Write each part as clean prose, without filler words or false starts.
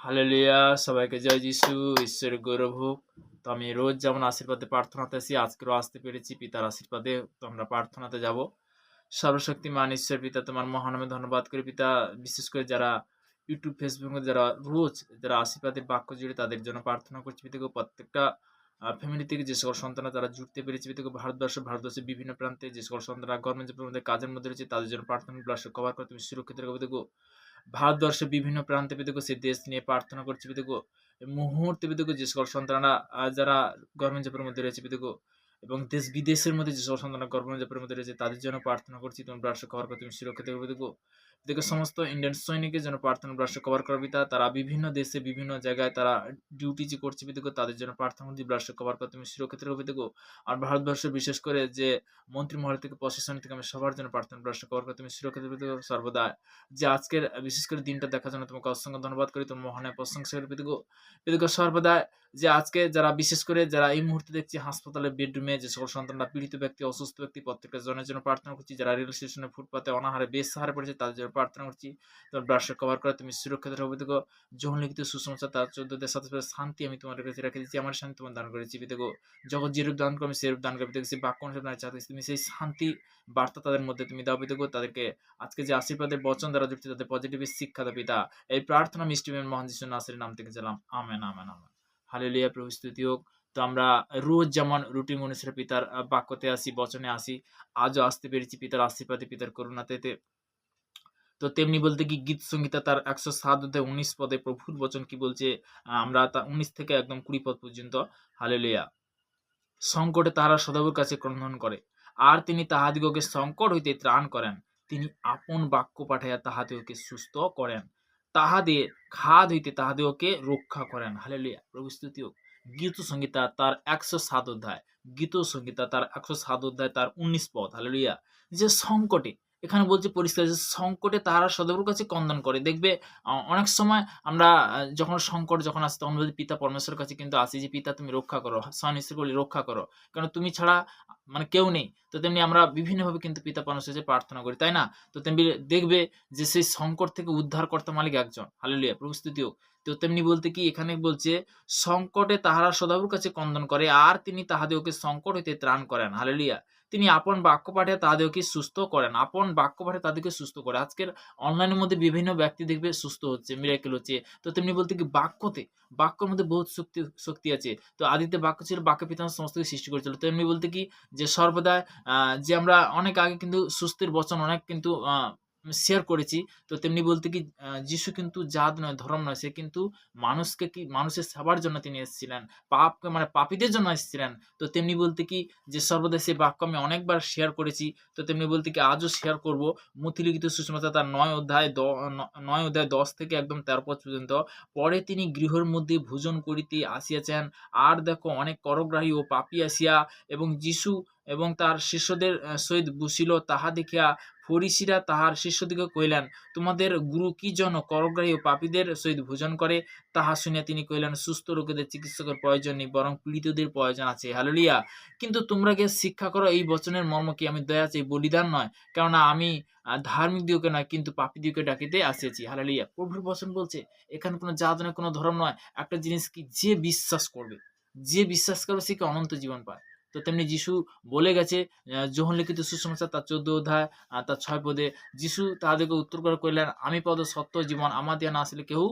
Hallelujah! সবাইকে জয় যিশু, ঈশ্বরের গৌরব হোক। তো আমি রোজ যেমন আশীর্বাদে প্রার্থনাতে আসি, আজকেরও আসতে পেরেছি পিতার আশীর্বাদে। তো আমরা প্রার্থনাতে যাব। সর্বশক্তিমান ঈশ্বর পিতা, তোমার মহানামে ধন্যবাদ করি পিতা। বিশেষ করে যারা ইউটিউব, ফেসবুকে যারা রোজ যারা আশীর্বাদের বাক্য জুড়ে তাদের জন্য প্রার্থনা করছি পিতাগো। প্রত্যেকটা ফ্যামিলি থেকে যে সকল সন্তানরা তারা জুড়তে পেরেছে পিতাগো, ভারতবর্ষের বিভিন্ন প্রান্তে যে সকল সন্তানরা গভর্নমেন্টের মধ্যে কাজের মধ্যে রয়েছে তাদের জন্য প্রার্থনা কভার করে তুমি সুরক্ষিত রেখো পিতাগো। ভারতবর্ষের বিভিন্ন প্রান্তে পিতাগো সে দেশ নিয়ে প্রার্থনা করছি পিতাগো। এই মুহূর্তে পিতাগো যে সকল সন্তানরা যারা গভর্নমেন্ট জবের মধ্যে রয়েছে পিতাগো, এবং দেশ বিদেশের মধ্যে যে সকল সন্তানরা গভর্নমেন্ট জবের মধ্যে রয়েছে তাদের জন্য প্রার্থনা করছি তুমি রাষ্ট্র কভার করে তুমি সুরক্ষিত রেখো পিতাগো। পিতাগো সমস্ত ইন্ডিয়ান সৈনিকের জন্য প্রার্থনা রাষ্ট্র কভার করো পিতা। তারা বিভিন্ন দেশে বিভিন্ন জায়গায় তারা ডিউটি যে করছে পিতাগো, তাদের জন্য প্রার্থনা করছি রাষ্ট্র কভার করে তুমি সুরক্ষিত রেখো পিতাগো। আর ভারতবর্ষে বিশেষ করে যে মন্ত্রী মহল থেকে প্রশাসন থেকে আমি সবার জন্য প্রার্থনা রাষ্ট্র কভার করে তুমি সুরক্ষিত রেখো পিতাগো সর্বদা। যে আজকের বিশেষ করে দিনটা দেখার জন্য তোমাকে অসংখ্য ধন্যবাদ করি। তোমার মহানের প্রশংসা করি পিতাগো। পিতাগো সর্বদা যে আজকে যারা বিশেষ করে যারা এই মুহূর্তে দেখছি হাসপাতালের বেডরুমে যে সকল সন্তানরা পীড়িত ব্যক্তি, অসুস্থ ব্যক্তি প্রত্যেকটা জনের জন্য প্রার্থনা করছি। যারা রেল স্টেশনে ফুটপাতে অনাহারে বেসাহারে পড়েছে তাদের জন্য প্রার্থনা করছি। তোমার ব্রাশ কভার করে তুমি সুরক্ষিত রাখো পিতাগো। যখন লিখিত সুসমাচার তার 14 দের সাথে শান্তি আমি তোমার কাছে রেখে দিচ্ছি। আমার শান্তি তোমার দান করেছি পিতাগো। জগৎ যেরূপ দান করো আমি সেরূপ দান করি পিতাগো। সেই বাক্য অনুসারে আমি চাচ্ছি তুমি সেই শান্তি বার্তা তাদের মধ্যে তুমি দাও পিতাগো। তাদেরকে আজকে যে আশীর্বাদের বচন দ্বারা যুক্ত তাদের পজিটিভ শিক্ষা দাও পিতা। এই প্রার্থনা মিষ্টি মহান যিশু নাসিরের নাম থেকে চালাম। আমেন, আমেন, আমেন। হালেলুয়া! প্রভু স্তুতি হোক। তো আমরা রোজ যেমন রুটিন অনুসারে পিতার বাক্যতে আসি, বচনে আসি, আজও আসতে পেরেছি পিতার আশীর্বাদে, পিতার করুণাতে। তো তেমনি বলতে কি গীত সংহিতা তার ১০৭ অধ্যায় ১৯ পদে প্রভুর বচন কি বলছে, আমরা তা ১৯ থেকে একদম ২০ পদ পর্যন্ত। হালেলুয়া! সংকটে তাহারা সদাগরের কাছে ক্রন্দন করে, আর তিনি তাহাদিগকে সংকট হইতে ত্রাণ করেন। তিনি আপন বাক্য পাঠাইয়া তাহাদিগকে সুস্থ করেন। তাহাদের ঘাত হইতে তাহাদিগকে রক্ষা করেন। হালেলুয়া! প্রভু স্তুতি হোক। গীত সংহিতা তার ১০৭ অধ্যায়, গীত সংহিতা তার ১০৭ অধ্যায় তার ১৯ পদ। হালেলুয়া! যে সংকটে, এখানে বলছে পরিষ্কার যে সংকটে তাহারা সদাগরের কাছে ক্রন্দন করে। দেখবে অনেক সময় আমরা যখন সংকট যখন আসে তখন বলি পিতা পরমেশ্বরের কাছে কিন্তু আসি যে পিতা তুমি রক্ষা করো। স্বয়ং ঈশ্বরকে বলি রক্ষা করো। কারণ তুমি ছাড়া মানে কেউ নেই। তো তেমনি আমরা বিভিন্নভাবে কিন্তু পিতা পরমেশ্বরের কাছে প্রার্থনা করি, তাই না? তো তেমনি দেখবে যে সেই সংকট থেকে উদ্ধারকর্তা মালিক একজন। হালেলুয়া! প্রভু স্তুতি হোক। তো তেমনি বলতে কি এখানে বলছে সংকটে তাহারা সদাগরের কাছে ক্রন্দন করে, আর তিনি তাহাদিগকে সংকট হইতে ত্রাণ করেন। হালেলুয়া! তিনি আপন বাক্য পাঠিয়ে তাহাদিগকে সুস্থ করেন। আপন বাক্য পাঠিয়ে তাদেরকে সুস্থ করে। আজকের অনলাইনের মধ্যে বিভিন্ন ব্যক্তি দেখবে সুস্থ হচ্ছে, মিরাকেল হচ্ছে। তো তেমনি বলতে কি বাক্যের মধ্যে বহুত শক্তি আছে। তো আদিতে বাক্য ছিল, বাক্য পিতামহ সমস্ত কিছু সৃষ্টি করেছিল। তো এমনি বলতে কি যে সর্বদা যে আমরা অনেক আগে কিন্তু সুস্থের বচন অনেক কিন্তু শেয়ার করেছি। তো তেমনি বলতে কি যিশু কিন্তু জাত নয়, ধর্ম নয়। সে কিন্তু মানুষের সেবার জন্য তিনি এসেছিলেন। মানে পাপীদের জন্য এসেছিলেন। তো তেমনি বলতে কি যে সর্বদা সেই বাক্য আমি অনেকবার শেয়ার করেছি। তো তেমনি বলতে কি আজও শেয়ার করব। মথিলিখিত সুসমাচার তার ৯ অধ্যায় ১০ থেকে একদম ১৩ পদ পর্যন্ত। পরে তিনি গৃহের মধ্যে ভোজন করিতে আসিয়াছেন। আর দেখো অনেক করগ্রাহী ও পাপী আসিয়া এবং যিশু এবং তার শিষ্যদের সহিত বসিল। তাহা দেখিয়া ফরিসীরা তাহার শিষ্যদিগকে কহিলেন, তোমাদের গুরু কি জন্য করগ্রাহী ও পাপীদের সহিত ভোজন করে? তাহা শুনিয়া তিনি কহিলেন, সুস্থ রোগীদের চিকিৎসকের প্রয়োজন নেই, বরং পীড়িতদের প্রয়োজন আছে। হালেলুয়া! কিন্তু তোমরা গিয়ে শিক্ষা করো এই বচনের মর্ম কি? আমি দয়া চাই, বলিদান নয়। কেননা আমি ধার্মিকদিগকে নয় কিন্তু পাপীদিগকে ডাকিতে আসিয়াছি। হালেলুয়া! প্রভুর বচন বলছে এখানে কোনো জাত নয়, কোনো ধর্ম নয়। একটা জিনিস কি, যে বিশ্বাস করবে সে কি অনন্ত জীবন পায়। তো তেমনি যিশু বলে গেছে যোহন লিখিত সুসমাচার তার ১৪ অধ্যায় তার ৬ পদে, যিশু তাহাদেরকে উত্তর করে কহিলেন, আমি পদ সত্য জীবন, আমার দিয়া না আসলে কেউ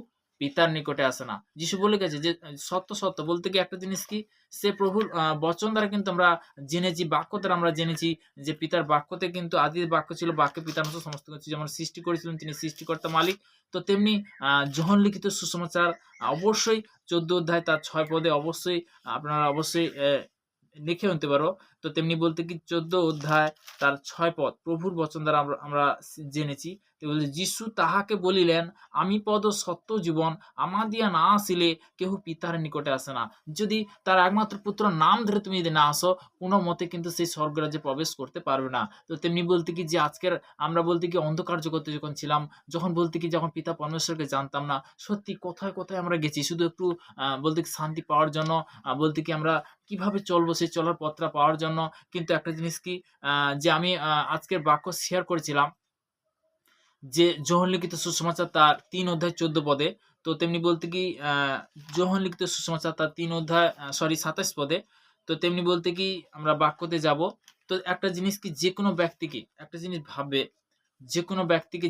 পিতার নিকটে আসে না। যিশু বলে গেছে যে সত্য বলতে কি একটা জিনিস কি, সে প্রভুর বচন দ্বারা কিন্তু আমরা জেনেছি, বাক্য দ্বারা আমরা জেনেছি যে পিতার বাক্যতে কিন্তু আদির বাক্য ছিল, বাক্যে পিতার মতো সমস্ত কিছু যেমন সৃষ্টি করেছিলেন, তিনি সৃষ্টিকর্তা মালিক। তো তেমনি যোহন লিখিত সুসমাচার অবশ্যই ১৪ অধ্যায় তার ৬ পদে অবশ্যই আপনারা অবশ্যই লিখে আনতে পারো। তো তেমনি বলতে কি ১৪ অধ্যায় তার ৬ পদ প্রভুর বচন দ্বারা আমরা জেনেছি। তো বলছে যিশু তাহাকে বলিলেন, আমি পদ সত্য জীবন, আমার দিয়া না আসিলে কেহ পিতার নিকটে আসে না। যদি তার একমাত্র পুত্র নাম ধরে তুমি যদি না আসো, কোনো মতে কিন্তু সেই স্বর্গরাজ্যে প্রবেশ করতে পারবে না। তো তেমনি বলতে কি যে আজকের আমরা বলতে কি অন্ধকার জগতে যখন ছিলাম, যখন পিতা পরমেশ্বরকে জানতাম না, সত্যি কোথায় আমরা গেছি শুধু একটু বলতে কি শান্তি পাওয়ার জন্য, বলতে কি আমরা কিভাবে চলবো সেই চলার পথটা পাওয়ার জন্য। কিন্তু একটা জিনিস কি যে আমি আজকের বাক্য শেয়ার করেছিলাম যে যোহন লিখিত সুসমাচার তার ৩ অধ্যায় ১৪ পদে। তো তেমনি বলতে কি যোহন লিখিত সুসমাচার তার ৩ অধ্যায় ২৭ পদে। তো তেমনি বলতে কি আমরা বাক্যতে যাব। তো একটা জিনিস কি যেকোনো ব্যক্তিকে একটা জিনিস ভাববে, যেকোনো ব্যক্তিকে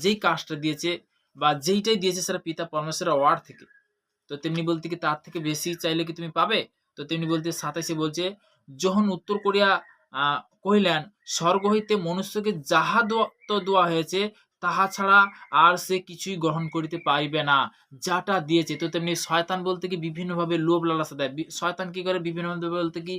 যেই কাজটা দিয়েছে বা যেইটাই দিয়েছে সেটা পিতা পরমেশ্বরের ওয়ার্ড থেকে। তো তেমনি বলতে কি তার থেকে বেশি চাইলে কি তুমি পাবে? তো তেমনি বলতে ২৭ এ বলছে, যখন উত্তর করিয়া আ কহিলেন, স্বর্গ হইতে মনুষ্যকে যাহা দেওয়া হয়েছে তাহা ছাড়া আর সে কিছুই গ্রহণ করিতে পারিবে না, যাটা দিয়েছে। তো তেমনি শয়তান বলতে কি বিভিন্নভাবে লোভ লালসা দেয়। শয়তান কি করে বিভিন্নভাবে বলতে কি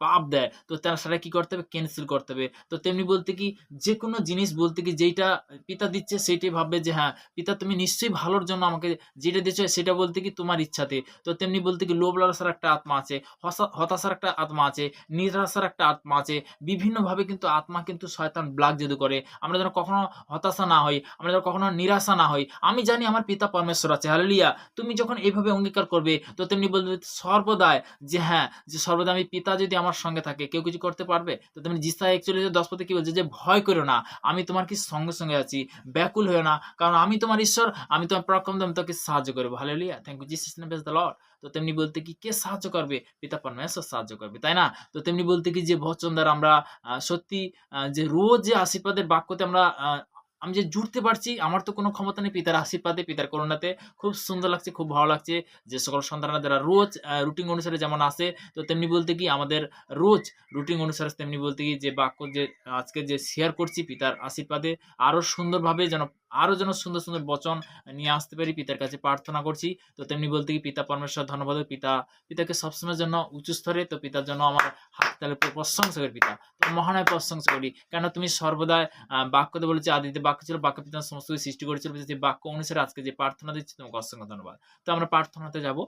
পাপ দেয়। তো তার সেটা কি করতে হবে? ক্যানসেল করতে হবে। তো তেমনি বলতে কি যেকোনো জিনিস বলতে কি যেইটা পিতা দিচ্ছে সেইটাই ভাববে যে হ্যাঁ, পিতা তুমি নিশ্চয়ই ভালোর জন্য আমাকে যেটা দিয়েছো সেটা বলতে কি তোমার ইচ্ছাতে। তো তেমনি বলতে কি লোভ লালসার একটা আত্মা আছে, হতাশার একটা আত্মা আছে, নিরাশার একটা আত্মা আছে। বিভিন্নভাবে কিন্তু আত্মা কিন্তু শয়তান ব্লাক জাদু করে। আমরা যেন কখনো হতাশা না হই, আমরা যেন কখনো নিরাশা না হই। আমি জানি আমার পিতা পরমেশ্বর আছে। হালেলুয়া! তুমি যখন এইভাবে অঙ্গীকার করবে তো তেমনি বলবে সর্বদাই যে হ্যাঁ, যে সর্বদা আমি পিতা যদি আমার সঙ্গে থাকে কেউ কিছু করতে পারবে? তো তেমনি যিশায়া ৪১:১০ পদে কি বলছে যে ভয় করো না। আমি তোমার কি সঙ্গে, সঙ্গে আছি। ব্যাকুল হইও না। কারণ আমি তোমার ঈশ্বর, আমি তোমার পরাক্রম আমি তোকে সাহায্য করব। Hallelujah! Thank you Jesus name praise the lord. তো তেমনি বলতে কি কে সাহায্য করবে? পিতা পরমেশ্বর সাহায্য করবে। তাই না? তো তেমনি বলতে কি যে বচন দ্বারা আমরা সত্যি যে রোজ যে আশীর্বাদের বাক্যতে আমরা আমি যে জুড়তে পারছি আমার তো কোনো ক্ষমতা নেই। পিতার আশীর্বাদে, পিতার করুণাতে খুব সুন্দর লাগছে, খুব ভালো লাগছে। যে সকল সন্তানরা যারা রোজ রুটিন অনুসারে যেমন আসে, তো তেমনি বলতে কি আমাদের রোজ রুটিন অনুসারে তেমনি বলতে কি যে বাক্য যে আজকে যে শেয়ার করছি পিতার আশীর্বাদে আরো সুন্দরভাবে যেন সুন্দর, সুন্দর বচন নিয়ে আসতে পারি পিতার কাছে প্রার্থনা করছি। তো তেমনি বলতে কি পিতা পরমেশ্বর ধন্যবাদ। পিতাকে সবসময়ের জন্য উঁচু স্তরে তো পিতার জন্য আমার হাততালি প্রশংসা করি পিতা। তোমার মহানায় প্রশংসা করি। কেন তুমি সর্বদাই বাক্যতে বলেছে আদিতে বাক্য ছিল, বাক্য পিতা সমস্ত কিছু সৃষ্টি করেছিল। যে বাক্য অনুসারে আজকে যে প্রার্থনা দিচ্ছি তোমাকে অসংখ্য ধন্যবাদ। তো আমরা প্রার্থনাতে যাব।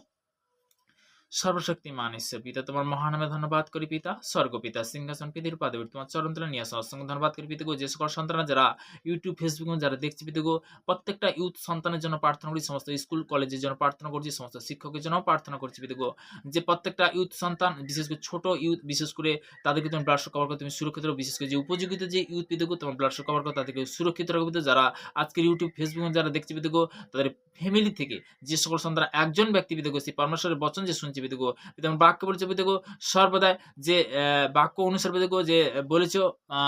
সর্বশক্তিমান ঈশ্বর পিতা তোমার মহানামে ধন্যবাদ করি পিতা। স্বর্গপিতা সিংহাসন পৃথিবীর পাদে তোমার চরণ তলে নিয়ে আসা অসংখ্য ধন্যবাদ করি পিতা গো। যে সকল সন্তানরা যারা ইউটিউব ফেসবুক যারা দেখছি পিতা গো, প্রত্যেকটা ইউথ সন্তানের জন্য প্রার্থনা করি, সমস্ত স্কুল কলেজের জন্য প্রার্থনা করছি, সমস্ত শিক্ষকের জন্য প্রার্থনা করছি পিতা গো। যে প্রত্যেকটা ইউথ সন্তান বিশেষ করে ছোট ইউথ বিশেষ করে তাদেরকে তুমি ব্লাড কভার করে তুমি সুরক্ষিত রাখো। বিশেষ করে যে উপযোগিত যে ইউথ পিতা গো তোমার ব্লাড কভার করে তাদেরকে সুরক্ষিত রাখো পিতা। যারা আজকের ইউটিউব ফেসবুক যারা দেখছি পিতা গো, তাদের ফ্যামিলি থেকে যে সকল সন্তান একজন ব্যক্তি পিতা গো সেই পরমেশ্বরের বচন যে শুনছি পিতা গো, যেমন বাক্য বলেছে পিতাগো সর্বদাই যে বাক্য অনুসারে পিতাগো যে বলেছ আ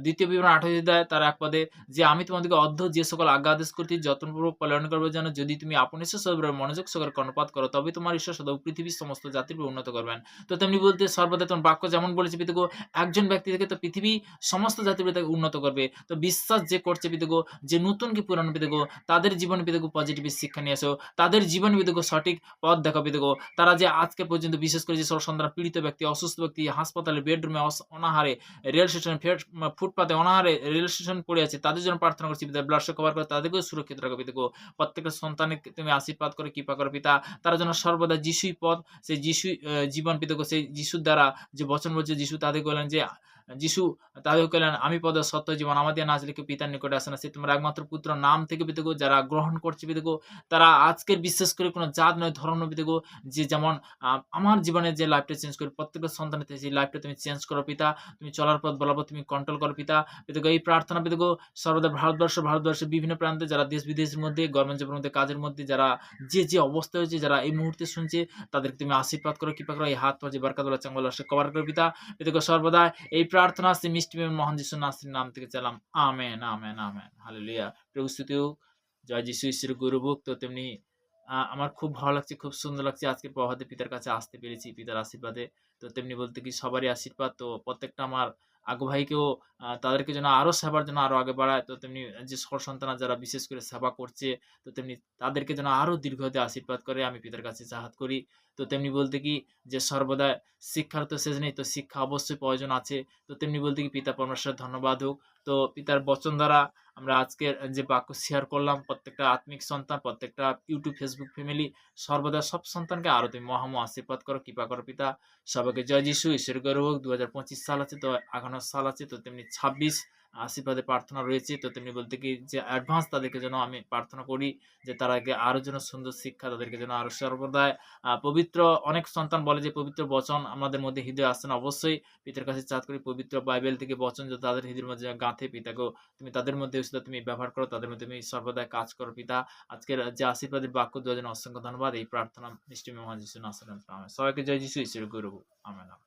২য় বিবরণ ২৮ অধ্যায় তার ১ পদে যে আমি তোমাদেরকে যে সকল আজ্ঞা আদেশ করছি যত্নপূর্বক পালন করবে যেন যদি তুমি আপন ঈশ্বর সর্বদাই মনোযোগ সহকারে কর্ণপাত করো তবে তোমার ঈশ্বর সদা পৃথিবীর সমস্ত জাতির উপর উন্নত করবেন। তো তেমনি বলতে সর্বদাই তোমার বাক্য যেমন বলেছে পিতাগো একজন ব্যক্তি থেকে তো পৃথিবী সমস্ত জাতির উপরে তাকে উন্নত করবে। তো বিশ্বাস যে করছে পিতাগো যে নতুন কি পুরানো পিতাগো তাদের জীবনে পিতাগো পজিটিভ শিক্ষা নিয়ে আসো। তাদের জীবনে পিতাগো সঠিক পথ দেখাও পিতাগো। তারা যে আজকে পর্যন্ত বিশেষ করে যে সকল সন্তান পীড়িত ব্যক্তি, অসুস্থ ব্যক্তি হাসপাতালে বেডরুমে অনাহারে, রেল স্টেশনে ফুটপাতে অনাহারে রেল স্টেশন পড়ে আছে তাদের জন্য প্রার্থনা করছি পিতা। ব্লাড কভার করে তাদেরকেও সুরক্ষিত রাখো পিতা গো। প্রত্যেকটা সন্তানের তুমি আশীর্বাদ করে কৃপা করো পিতা। তারা যেন সর্বদা যিশুই পথ, সেই যিশুই জীবন পিতা গো। সেই যিশুর দ্বারা যে বচন বলছে যিশু তাদেরকে বললেন যে যিশু তাদেরকে বললেন আমি পদ সত্য জীবন আমার দিয়ে না আসলে কেউ পিতার নিকটে আসে না। সে তোমার একমাত্র পুত্র নাম থেকে পিতা গো যারা গ্রহণ করছে পিতা গো, তারা আজকের বিশ্বাস করে কোনো জাত নয় ধর্ম নয় পিতা গো। যে যেমন আমার জীবনের যে লাইফটা চেঞ্জ করি প্রত্যেকটা সন্তানের সেই লাইফটা তুমি চেঞ্জ করো পিতা। তুমি চলার পথ বলার পথ তুমি কন্ট্রোল করো পিতা। পিতাগো এই প্রার্থনা পিতাগো সর্বদা ভারতবর্ষের বিভিন্ন প্রান্তে যারা দেশ বিদেশের মধ্যে গভর্নমেন্ট জবের মধ্যে কাজের মধ্যে যারা যে অবস্থা হয়েছে যারা এই মুহূর্তে শুনছে তাদেরকে তুমি আশীর্বাদ করো কৃপা করো। এই হাত পা যে বারকাতুল্লাহ চাঙ্গল কভার করো পিতা। পিতাগো সর্বদা এই প্রার্থনা আসছে মিষ্টি মহান যিশু নাসির নাম থেকে চালাম। আমেন আমেন আমেন হালেলুয়া। প্রভু স্তুতি হোক। জয় যিশু ঈশ্বরের গৌরবুক। তো তেমনি আমার খুব ভালো লাগছে, খুব সুন্দর লাগছে আজকে প্রভাতে পিতার কাছে আসতে পেরেছি পিতার আশীর্বাদে। তো তেমনি বলতে কি সবারই আশীর্বাদ তো প্রত্যেকটা আমার আগু ভাইকেও তাদেরকে যেন আরো সেবার জন্য আরো আগে বাড়ায়। তো তেমনি যে সকল সন্তানরা যারা বিশেষ করে সেবা করছে তো তেমনি তাদেরকে যেন আরো দীর্ঘতে আশীর্বাদ করে আমি পিতার কাছে চাহাত করি। তো তেমনি বলতে কি যে সর্বদা শিক্ষার তো শেষ নেই। তো শিক্ষা অবশ্যই প্রয়োজন আছে। তো তেমনি বলতে কি পিতা পরমেশ্বরের ধন্যবাদ হোক। তো পিতার বচন দ্বারা আমরা আজকের যে বাক্য শেয়ার করলাম প্রত্যেকটা আত্মিক সন্তান, প্রত্যেকটা ইউটিউব, ফেসবুক ফ্যামিলি সর্বদা সব সন্তানকে আরো তুমি আশীর্বাদ করো, কৃপা করো পিতা। সবাইকে জয় যিশু, ঈশ্বরের গৌরব হোক। ২০২৫ সাল আছে তো আগানোর সাল আছে তো তেমনি ২৬ আশীর্বাদে প্রার্থনা রয়েছে। তো তেমনি বলতে কি যে অ্যাডভান্স তাদেরকে যেন আমি প্রার্থনা করি যে তারা আগে আরো যেন সুন্দর শিক্ষা তাদেরকে যেন আরো সর্বদাই পবিত্র অনেক সন্তান বলে যে পবিত্র বচন আমাদের মধ্যে হৃদয়ে আসছে না। অবশ্যই পিতার কাছে চাঁদ করি পবিত্র বাইবেল থেকে বচন যাতে তাদের হৃদয়ের মধ্যে গাঁথে পিতা গো। তুমি তাদের মধ্যে সেটা তুমি ব্যবহার করো, তাদের মধ্যে তুমি সর্বদাই কাজ করো পিতা। আজকের যে আশীর্বাদের বাক্য দেওয়ার জন্য অসংখ্য ধন্যবাদ। এই প্রার্থনা মিষ্টি মহান যিশু নাসরের নামে। সবাইকে জয় যিশু, ঈশ্বরের গৌরব। আমেন।